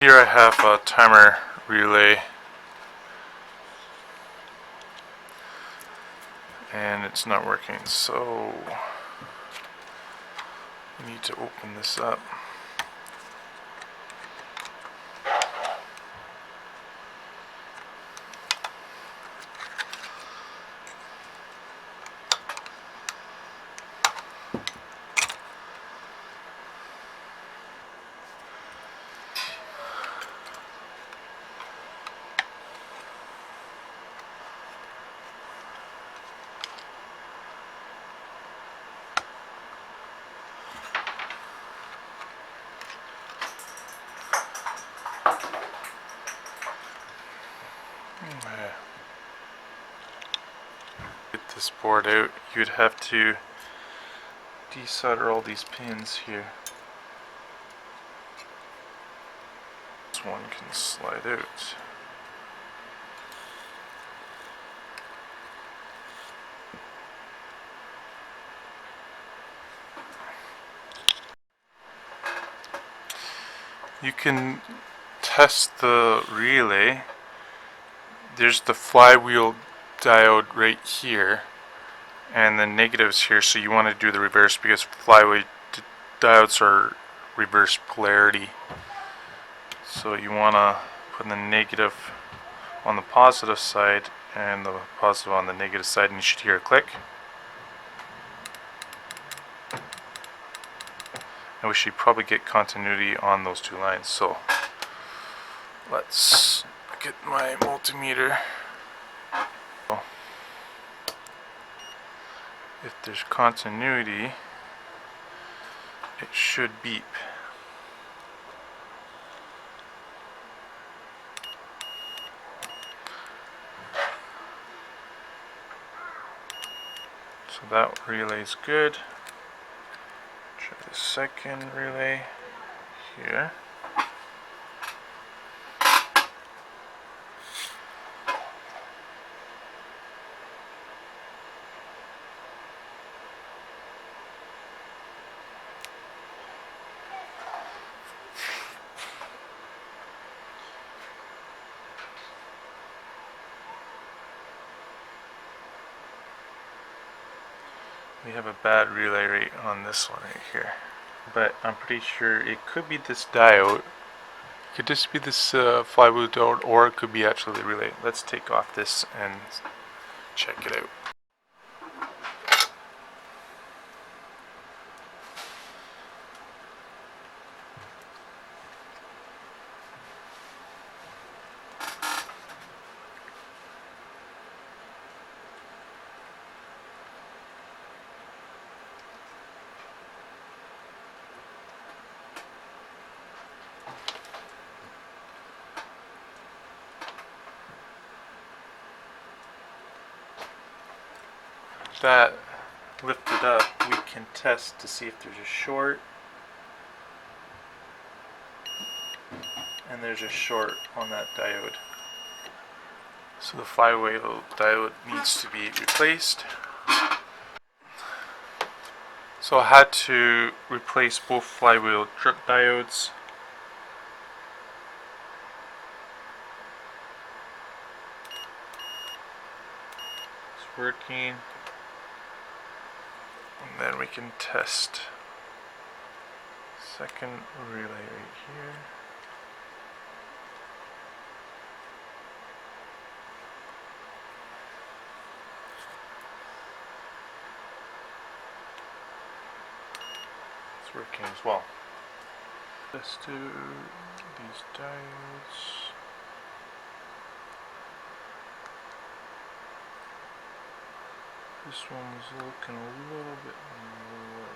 Here I have a timer relay, and it's not working, so I need to open this up. Get this board out, you'd have to desolder all these pins here. This one can slide out. You can test the relay. There's the flywheel diode right here, and the negatives here, so you want to do the reverse because flywheel diodes are reverse polarity. So you want to put the negative on the positive side and the positive on the negative side, and you should hear a click. And we should probably get continuity on those two lines. So let's get my multimeter. If there's continuity, it should beep. So that relay is good. Try the second relay here. We have a bad relay rate on this one right here, but I'm pretty sure it could be this diode. It could just be this flywheel diode, or it could be actually the relay. Let's take off this and check it out. That lifted up, we can test to see if there's a short, and there's a short on that diode. So the flywheel diode needs to be replaced. So I had to replace both flywheel diodes. It's working. And then we can test second relay right here. It's working as well. Let's do these diodes. This one's looking a little bit low.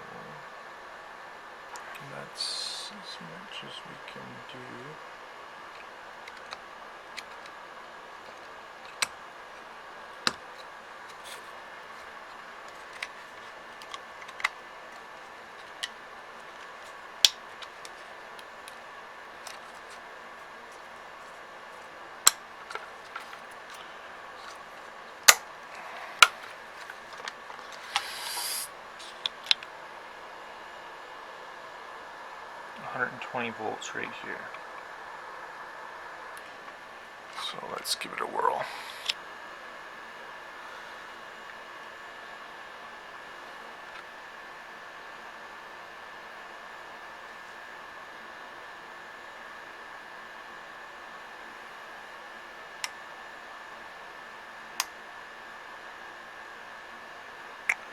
And that's as much as we can do. .120 volts right here. So let's give it a whirl.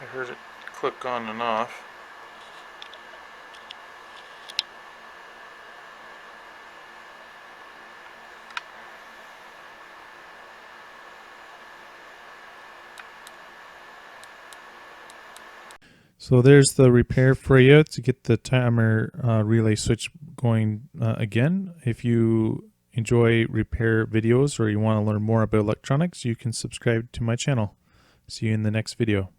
I heard it click on and off. So there's the repair for you to get the timer relay switch going again. If you enjoy repair videos or you want to learn more about electronics, you can subscribe to my channel. See you in the next video.